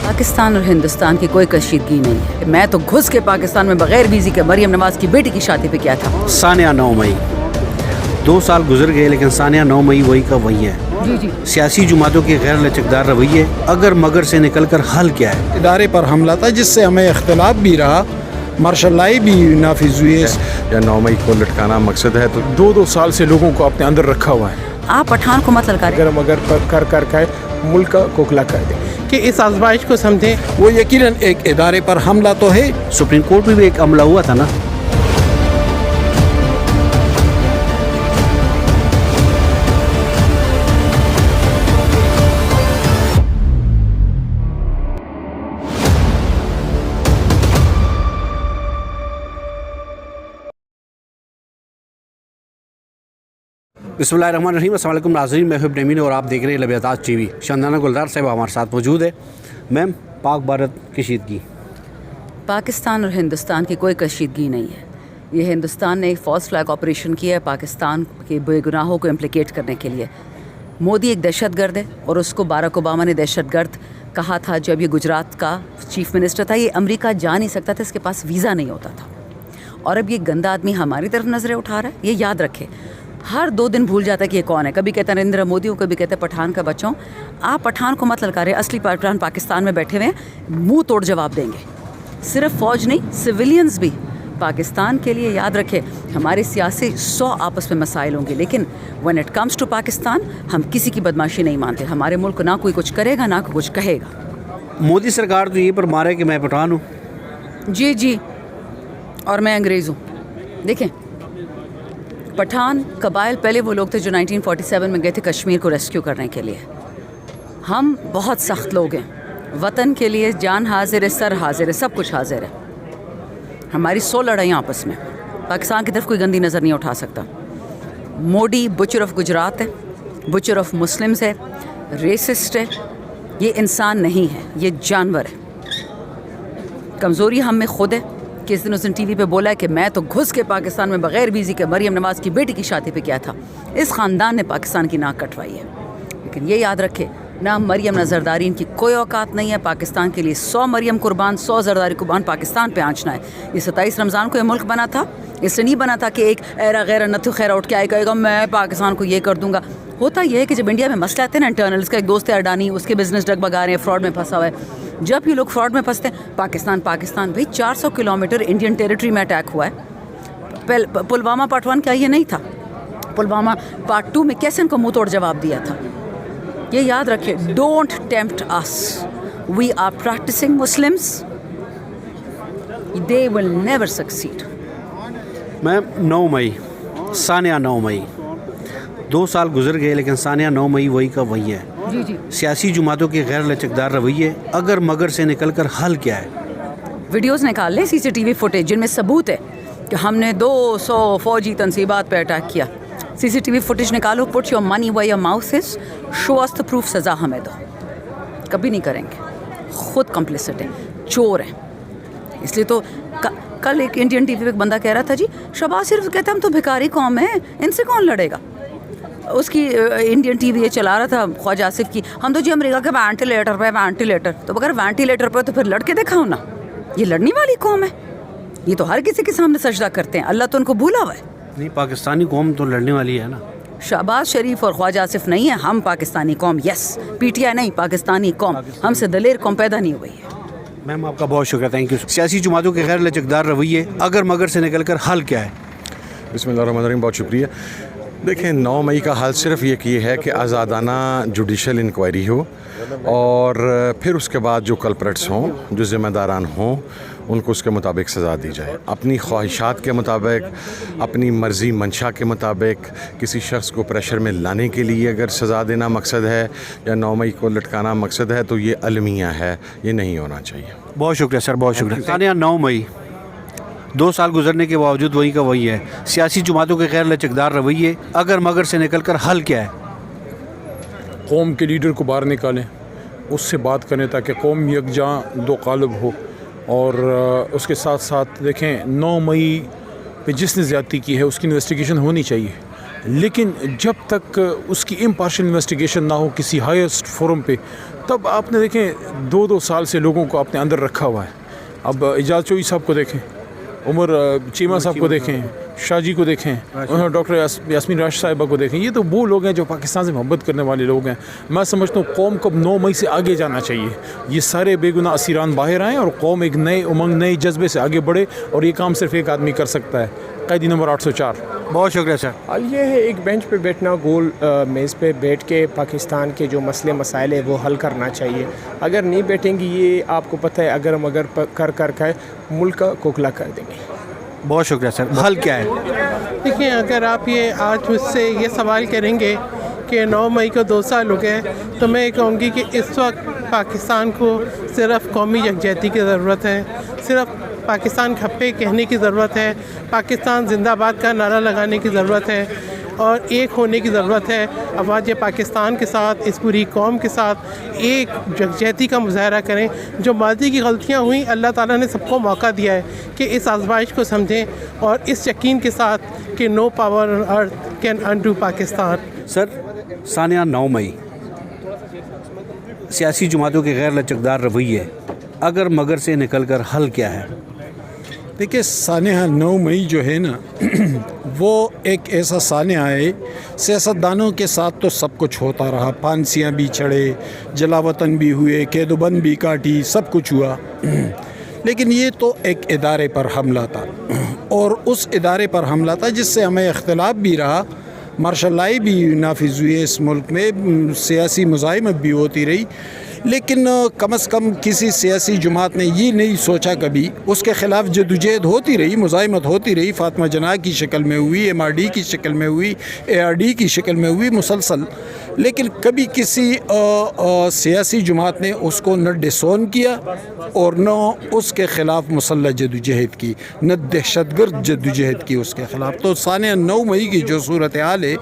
पाकिस्तान और हिंदुस्तान की कोई कशीदगी नहीं है। मैं तो घुस के पाकिस्तान में बगैर वीज़े के मरियम नवाज की बेटी की शादी पे किया था। सानिया 9 मई 2 साल गुजर गए लेकिन सानिया 9 मई वही का वही है। जी जी। सियासी जमातों के गैर लचकदार रवैये अगर मगर से निकल कर हल क्या है। इदारे पर हमला था जिससे हमें इख्तलाफ भी रहा, मार्शल लाई भी नाफिज हुए। या 9 मई को लटकाना मकसद है तो 2 साल से लोगों को अपने अंदर रखा हुआ है। आप पठान को मत ललकारें। अगर मगर कर मुल्क का कोखला कर दे कि इस आजमाइश को समझें। वो यकीनन एक इदारे पर हमला तो है। सुप्रीम कोर्ट में भी एक हमला हुआ था ना। बिस्मिल्लाहिर्रहमानिर्रहीम। अस्सलाम वालेकुम नाज़रीन, मैं हूं नमीन और आप देख रहे हैं लबयाताज़ टीवी। शंदाना गुलजार साहब हमारे साथ मौजूद है। मैम, पाक भारत कशीदगी। पाकिस्तान और हिंदुस्तान की कोई कशीदगी नहीं है। ये हिंदुस्तान ने एक फॉल्स फ्लैग ऑपरेशन किया है पाकिस्तान के बेगुनाहों को इम्प्लिकेट करने के लिए। मोदी एक दहशतगर्द है और उसको बाराक ओबामा ने दहशतगर्द कहा था जब ये गुजरात का चीफ मिनिस्टर था। ये अमेरिका जा नहीं सकता था, इसके पास वीज़ा नहीं होता था। और अब ये गंदा आदमी हमारी तरफ नज़रें उठा रहा है। ये याद रखे, हर 2 दिन भूल जाता है कि ये कौन है। कभी कहता है नरेंद्र मोदी हूँ, कभी कहते हैं पठान का बच्चा हूँ। आप पठान को मत ललकारें। असली पठान पाकिस्तान में बैठे हुए हैं, मुंह तोड़ जवाब देंगे। सिर्फ फ़ौज नहीं, सिविलियंस भी पाकिस्तान के लिए। याद रखें, हमारे सियासी 100 आपस में मसाइल होंगे, लेकिन when it comes to Pakistan हम किसी की बदमाशी नहीं मानते। हमारे मुल्क ना कोई कुछ करेगा ना कोई कुछ कहेगा। मोदी सरकार तो ये पर मारे कि मैं पठान हूँ। जी जी, और मैं अंग्रेज़ हूँ। देखें, पठान कबाइल पहले वो लोग थे जो 1947 में गए थे कश्मीर को रेस्क्यू करने के लिए। हम बहुत सख्त लोग हैं, वतन के लिए जान हाजिर है, सर हाजिर है, सब कुछ हाजिर है। हमारी 100 लड़ाइयाँ आपस में। पाकिस्तान की तरफ कोई गंदी नज़र नहीं उठा सकता। मोदी बुचर ऑफ गुजरात है, बुचर ऑफ मुस्लिम्स है, रेसिस्ट है। ये इंसान नहीं है, ये जानवर है। कमज़ोरी हम में खुद है। किस दिन उसने टीवी पे बोला है कि मैं तो घुस के पाकिस्तान में बगैर वीज़े के मरियम नवाज की बेटी की शादी पे किया था। इस ख़ानदान ने पाकिस्तान की नाक कटवाई है। लेकिन ये याद रखे, ना मरियम ना जरदारी, इनकी कोई औकात नहीं है पाकिस्तान के लिए। 100 मरियम कुर्बान, 100 जरदारी कुर्बान पाकिस्तान पे आँचना है। ये 27 रमज़ान को ये मुल्क बना था। इससे नहीं बना था कि एक एरा गैर नथु खैरा उठ के आए कहेगा मैं पाकिस्तान को ये कर दूंगा। होता यह है कि जब इंडिया में मसले आते हैं ना इंटरनल, इसका एक दोस्त है अडानी, उसके बिजनेस डगमगा रहे हैं, फ्रॉड में फंसा हुआ है। जब ये लोग फ्रॉड में फंसते हैं, पाकिस्तान भाई 400 किलोमीटर इंडियन टेरिटरी में अटैक हुआ है। पुलवामा पार्ट 1 क्या ये नहीं था? पुलवामा पार्ट 2 में कैसे इनको मुंह तोड़ जवाब दिया था। ये याद रखें, don't tempt us, we are practicing Muslims, they will never succeed. Ma'am, 9 मई सानिया 9 मई 2 साल गुजर गए लेकिन सानिया 9 मई वही का वही है। जी जी। सियासी जमातों के गैर लचकदार रवैये अगर मगर से निकल कर हल क्या है। वीडियोस निकाल ले, सीसीटीवी फुटेज जिनमें सबूत है कि हमने 200 फौजी तनसीबात पे अटैक किया। सीसीटीवी फुटेज निकालो, put your money where your mouth is, show us the proof, सज़ा हमें दो। कभी नहीं करेंगे, खुद कम्प्लिसिट है, चोर हैं। इसलिए तो कल एक इंडियन टीवी पे एक बंदा कह रहा था जी शहबाज शरीफ कहता हम तो भिखारी कौम है, इनसे कौन लड़ेगा। उसकी इंडियन टीवी ये चला रहा था ख्वाजा आसिफ की, हम तो जी अमेरिका के वेंटिलेटर तो अगर वेंटिलेटर पर तो फिर लड़के दिखाओ ना। ये लड़ने वाली कौम है, ये तो हर किसी के सामने सजदा करते हैं। अल्लाह तो उनको भूला हुआ है। नहीं, पाकिस्तानी कौम तो लड़ने वाली है ना। शहबाज शरीफ और ख्वाजा आसिफ नहीं है, हम पाकिस्तानी कौम। यस, पीटीआई नहीं, पाकिस्तानी कौम। हमसे दलेर कौम पैदा नहीं हुई है। मैम, आपका बहुत शुक्रिया, थैंक यू। सियासी जमातों के गैर लचकदार रवैये अगर मगर से निकल कर हल क्या है। बिस्मिल्लाहिर्रहमानिर्रहीम, बहुत शुक्रिया। देखें, 9 मई का हाल सिर्फ ये है कि आज़ादाना जुडिशल इंक्वायरी हो और फिर उसके बाद जो कल्प्रेट्स हों, जो ज़िम्मेदारान हों, उनको उसके मुताबिक सज़ा दी जाए। अपनी ख्वाहिशात के मुताबिक, अपनी मर्ज़ी मंशा के मुताबिक किसी शख्स को प्रेशर में लाने के लिए अगर सज़ा देना मकसद है या 9 मई को लटकाना मकसद है तो ये अलमिया है, ये नहीं होना चाहिए। बहुत शुक्रिया सर, बहुत शुक्रिया। सानिया 9 मई 2 साल गुजरने के बावजूद वही का वही है। सियासी जमातों के गैर लचकदार रवैये अगर मगर से निकल कर हल क्या है। कौम के लीडर को बाहर निकालें, उससे बात करें ताकि कौम यकजा दो कालब हो। और उसके साथ साथ देखें, 9 मई पे जिसने ज़्यादती की है उसकी इन्वेस्टिगेशन होनी चाहिए। لیکن جب تک اس کی امپارشل انویسٹیگیشن نہ ہو کسی ہائیسٹ فورم پہ، تب آپ نے دیکھیں 2 سال سے لوگوں کو اپنے اندر رکھا ہوا ہے. اب اعجاز چوئی صاحب کو دیکھیں، عمر چیمہ صاحب کو دیکھیں، شاہ جی کو دیکھیں، ڈاکٹر یاسمین راشد صاحبہ کو دیکھیں. یہ تو وہ لوگ ہیں جو پاکستان سے محبت کرنے والے لوگ ہیں. میں سمجھتا ہوں قوم کو 9 مئی سے آگے جانا چاہیے. یہ سارے بے گناہ اسیران باہر آئیں اور قوم ایک نئے امنگ، نئے جذبے سے آگے بڑھے، اور یہ کام صرف ایک آدمی کر سکتا ہے، قیدی نمبر 804. بہت شکریہ سر. حال یہ ہے ایک بینچ پہ بیٹھنا، گول میز پہ بیٹھ کے پاکستان کے جو مسئلے مسائل ہیں وہ حل کرنا چاہیے. اگر نہیں بیٹھیں گی، یہ آپ کو پتہ ہے اگر مگر کر ملک کا کوکلا کر دیں گے. بہت شکریہ سر. حل کیا ہے؟ دیکھیں، اگر آپ یہ آج مجھ سے یہ سوال کریں گے کہ 9 مئی کو 2 سال ہو گئے، تو میں یہ کہوں گی کہ اس وقت پاکستان کو صرف قومی یکجہتی کی ضرورت ہے، صرف پاکستان کھپے کہنے کی ضرورت ہے، پاکستان زندہ باد کا نعرہ لگانے کی ضرورت ہے، اور ایک ہونے کی ضرورت ہے. افواج پاکستان کے ساتھ، اس پوری قوم کے ساتھ ایک یکجہتی کا مظاہرہ کریں. جو ماضی کی غلطیاں ہوئیں، اللہ تعالیٰ نے سب کو موقع دیا ہے کہ اس آزمائش کو سمجھیں، اور اس یقین کے ساتھ کہ no power on earth can undo Pakistan. Sir, Sania 9 مئی سیاسی جماعتوں کے غیر لچکدار رویے اگر مگر سے نکل کر حل کیا ہے؟ دیکھیے، سانحہ 9 مئی جو ہے نا وہ ایک ایسا سانحہ ہے، سیاستدانوں کے ساتھ تو سب کچھ ہوتا رہا، پھانسیاں بھی چڑھے، جلاوطن بھی ہوئے، قید و بند بھی کاٹی، سب کچھ ہوا، لیکن یہ تو ایک ادارے پر حملہ تھا، اور اس ادارے پر حملہ تھا جس سے ہمیں اختلاف بھی رہا، مارشل لاء بھی نافذ ہوئی اس ملک میں، سیاسی مزاحمت بھی ہوتی رہی، لیکن کم از کم کسی سیاسی جماعت نے یہ نہیں سوچا کبھی، اس کے خلاف جدوجہد ہوتی رہی، مزاحمت ہوتی رہی، فاطمہ جناح کی شکل میں ہوئی، MRD کی شکل میں ہوئی، ARD کی شکل میں ہوئی، مسلسل، لیکن کبھی کسی سیاسی جماعت نے اس کو نہ ڈسون کیا اور نہ اس کے خلاف مسلح جدوجہد کی، نہ دہشت گرد جدوجہد کی اس کے خلاف. تو ثانیہ 9 مئی کی جو صورتحال ہے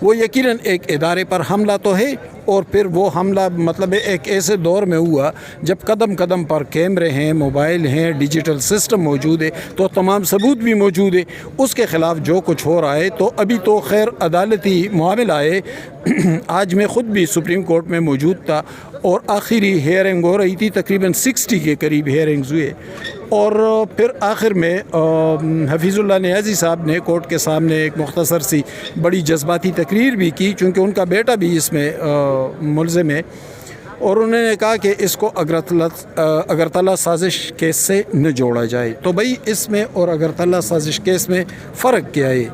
وہ یقیناً ایک ادارے پر حملہ تو ہے، اور پھر وہ حملہ مطلب ایک ایسے دور میں ہوا جب قدم قدم پر کیمرے ہیں، موبائل ہیں، ڈیجیٹل سسٹم موجود ہے، تو تمام ثبوت بھی موجود ہے. اس کے خلاف جو کچھ ہو رہا ہے تو ابھی تو خیر عدالتی معاملہ ہے. آج میں خود بھی سپریم کورٹ میں موجود تھا اور آخری ہیئرنگ ہو رہی تھی، تقریباً 60 کے قریب ہیئرنگز ہوئے، اور پھر آخر میں حفیظ اللہ نیازی صاحب نے کورٹ کے سامنے ایک مختصر سی بڑی جذباتی تقریر بھی کی، چونکہ ان کا بیٹا بھی اس میں ملزم ہے، اور انہوں نے کہا کہ اس کو اگرتلہ سازش کیس سے نہ جوڑا جائے. تو بھائی اس میں اور اگرتلہ سازش کیس میں فرق کیا ہے؟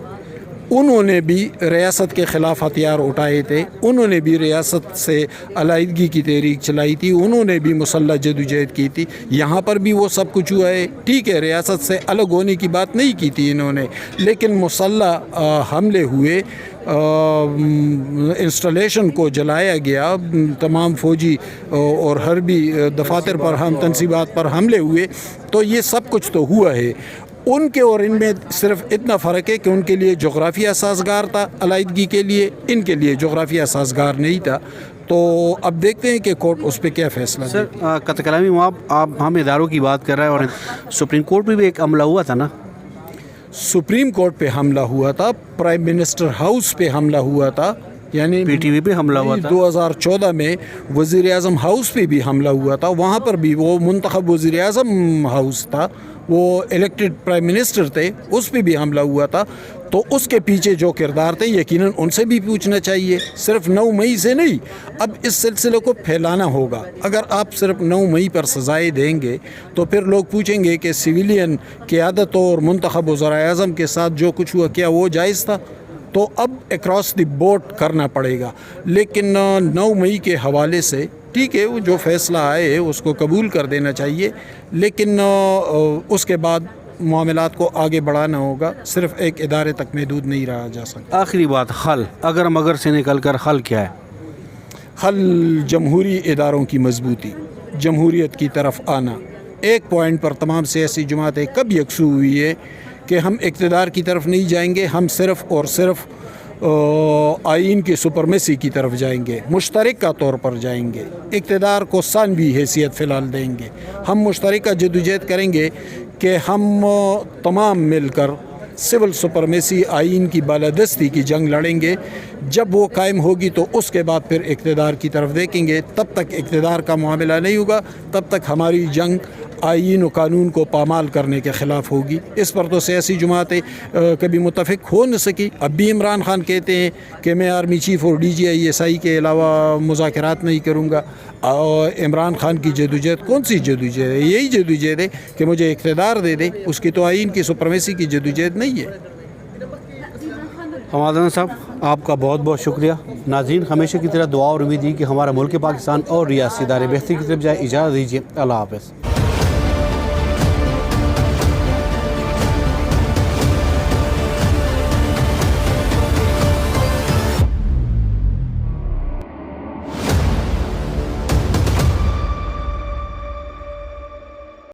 انہوں نے بھی ریاست کے خلاف ہتھیار اٹھائے تھے، انہوں نے بھی ریاست سے علیحدگی کی تحریک چلائی تھی، انہوں نے بھی مسلح جدوجہد کی تھی. یہاں پر بھی وہ سب کچھ ہوا ہے. ٹھیک ہے، ریاست سے الگ ہونے کی بات نہیں کی تھی انہوں نے، لیکن مسلح حملے ہوئے، انسٹالیشن کو جلایا گیا، تمام فوجی اور حربی دفاتر پر تنصیبات پر حملے ہوئے. تو یہ سب کچھ تو ہوا ہے. ان کے اور ان میں صرف اتنا فرق ہے کہ ان کے لیے جغرافیہ سازگار تھا علیحدگی کے لیے، ان کے لیے جغرافیہ سازگار نہیں تھا. تو اب دیکھتے ہیں کہ کورٹ اس پہ کیا فیصلہ سر، قطع کلامی آپ ہم اداروں کی بات کر رہے ہیں، اور سپریم کورٹ میں بھی ایک حملہ ہوا تھا نا؟ سپریم کورٹ پہ حملہ ہوا تھا، پرائم منسٹر ہاؤس پہ حملہ ہوا تھا، یعنی PTV پہ حملہ ہوا تھا. 2014 میں وزیر اعظم ہاؤس پہ بھی حملہ ہوا تھا. وہاں پر بھی وہ منتخب وزیر اعظم ہاؤس تھا، وہ الیکٹڈ پرائم منسٹر تھے، اس پہ بھی حملہ ہوا تھا. تو اس کے پیچھے جو کردار تھے یقیناً ان سے بھی پوچھنا چاہیے، صرف 9 مئی سے نہیں. اب اس سلسلے کو پھیلانا ہوگا. اگر آپ صرف 9 مئی پر سزائیں دیں گے تو پھر لوگ پوچھیں گے کہ سویلین قیادتوں اور منتخب وزراء اعظم کے ساتھ جو کچھ ہوا کیا وہ جائز تھا؟ تو اب اکراس دی بورڈ کرنا پڑے گا. لیکن 9 مئی کے حوالے سے ٹھیک ہے، وہ جو فیصلہ آئے اس کو قبول کر دینا چاہیے، لیکن اس کے بعد معاملات کو آگے بڑھانا ہوگا. صرف ایک ادارے تک محدود نہیں رہا جا سکتا. آخری بات، حل اگر مگر سے نکل کر حل کیا ہے؟ حل جمہوری اداروں کی مضبوطی، جمہوریت کی طرف آنا. ایک پوائنٹ پر تمام سیاسی جماعتیں کب یکسو ہوئی ہے کہ ہم اقتدار کی طرف نہیں جائیں گے، ہم صرف اور صرف آئین کی سپرمیسی کی طرف جائیں گے، مشترکہ طور پر جائیں گے، اقتدار کو ثانوی حیثیت فی الحال دیں گے. ہم مشترکہ جدوجہد کریں گے کہ ہم تمام مل کر सिविल सुपरमेसी आइन की बालादस्ती की जंग लड़ेंगे। जब वो कायम होगी तो उसके बाद फिर इक़्तिदार की तरफ देखेंगे। तब तक इक़्तिदार का मामला नहीं होगा, तब तक हमारी जंग आइन व कानून को पामाल करने के ख़िलाफ़ होगी। इस पर तो सियासी जमातें कभी मुतफ़िक हो न सकी। अब भी इमरान खान कहते हैं कि मैं आर्मी चीफ़ और DGI के अलावा मुज़ाकरात नहीं करूँगा। और इमरान खान की जदोजहद कौन सी जदोजहद है? यही जदोजहद है कि मुझे इक़्तिदार दे दे, उसकी तो आइन की सुपरमेसी की जदोजहद नहीं है। हमाद साहब, आपका बहुत बहुत शुक्रिया। नाज़रीन, हमेशा की तरह दुआ और उम्मीद है कि हमारा मुल्क पाकिस्तान और रियासी इदारे बेहतरी की तरफ जाए। इजाज़त दीजिए, अल्लाह हाफ़िज़।